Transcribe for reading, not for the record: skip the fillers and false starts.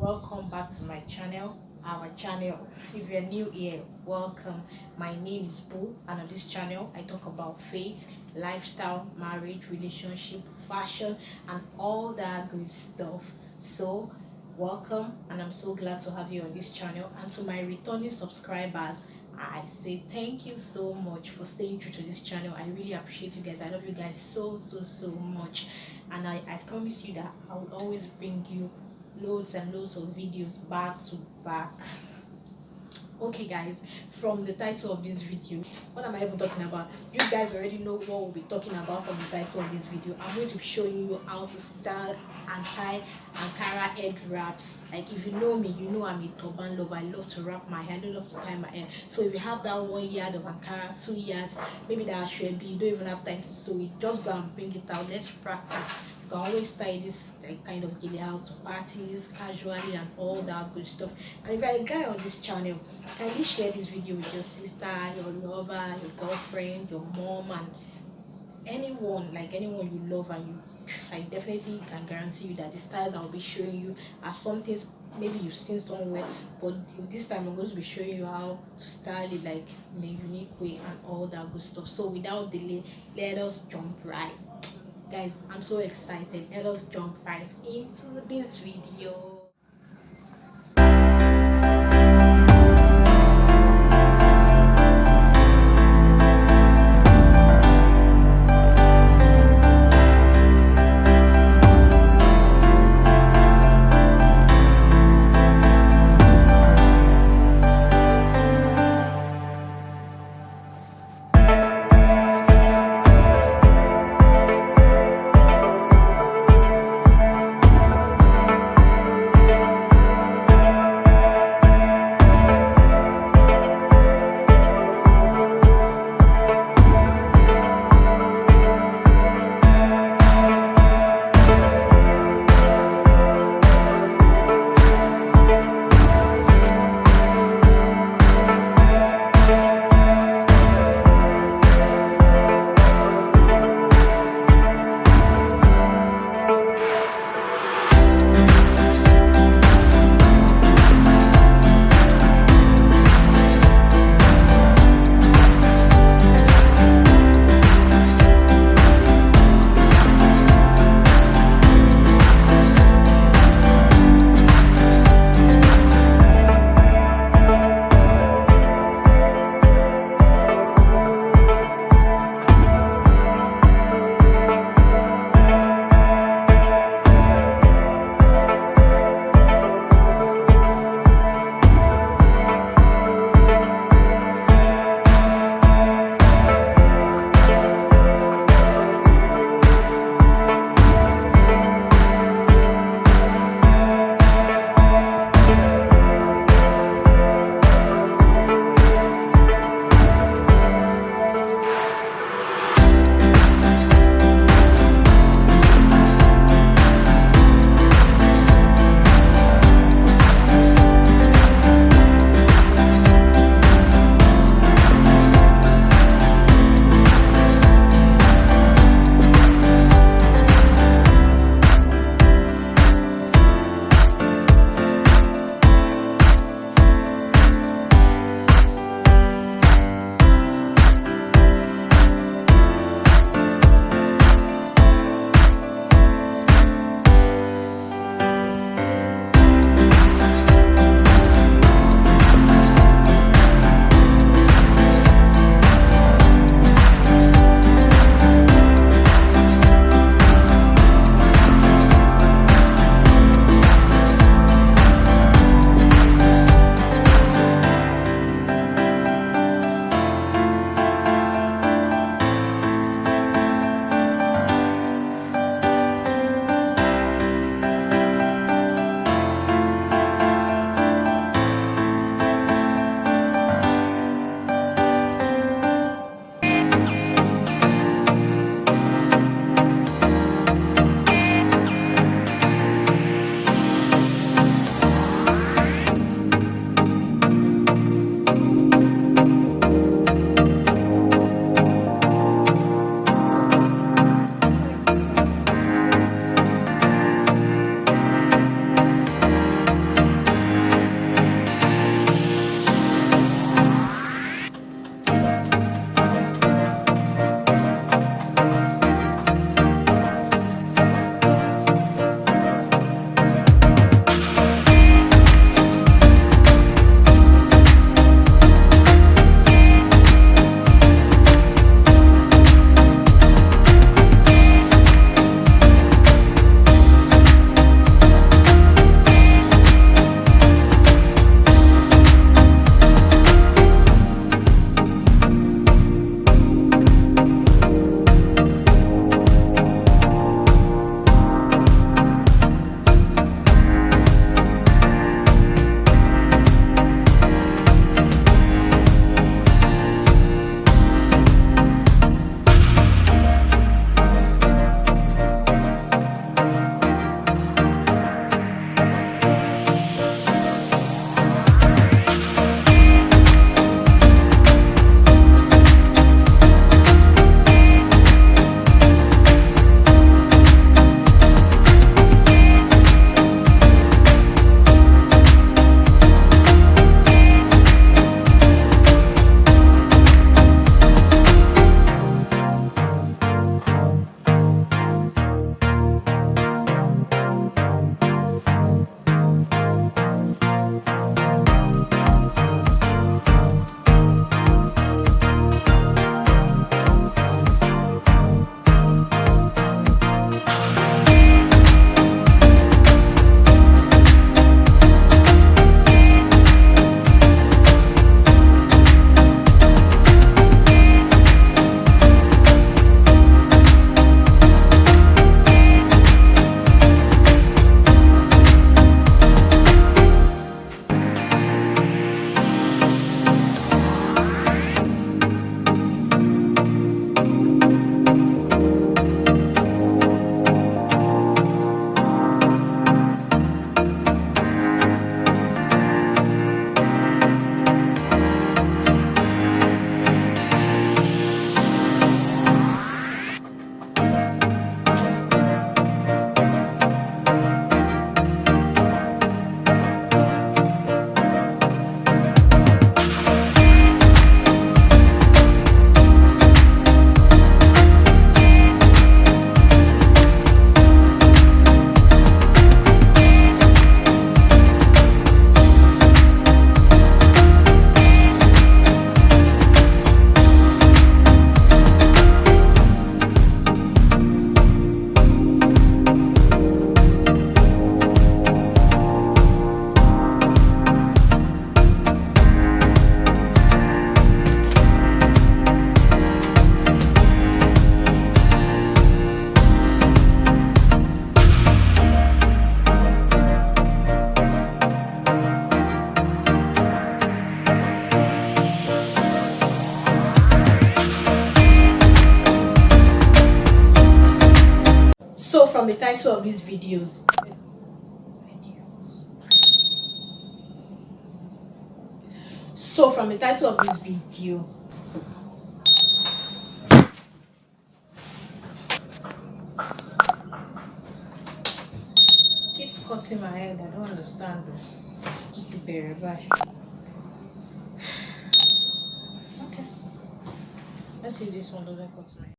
welcome back to my channel, our channel. If you're new here, welcome. My name is Boo, and on this channel I talk about faith, lifestyle, marriage, relationship, fashion, and all that good stuff. So welcome, and I'm so glad to have you on this channel. And to my returning subscribers, I say thank you so much for staying true to this channel. I really appreciate you guys. I love you guys so much, and I promise you that I will always bring you loads and loads of videos back to back. Okay guys, from the title of this video, what am I even talking about? You guys already know what we'll be talking about from the title of this video. I'm going to be showing you how to style and tie Ankara head wraps. Like, if you know me, you know I'm a turban lover. I love to wrap my hair, I don't love to tie my hair. So if you have that 1 yard of Ankara, 2 yards, maybe that should be, you don't even have time to sew it, just go and bring it out. Let's practice. You can always tie this like kind of Gele out to parties, casually, and all that good stuff. And if you're a guy on this channel, kindly share this video with your sister, your lover, your girlfriend, your mom, and anyone you love. And I definitely can guarantee you that the styles I'll be showing you are some things maybe you've seen somewhere, but this time I'm going to be showing you how to style it like in a unique way and all that good stuff. So without delay, let us jump right. Guys, I'm so excited. Let us jump right into this video. So from the title of these videos, keeps cutting my head. I don't understand. Just bear bye. Okay. Let's see if this one doesn't cut my head.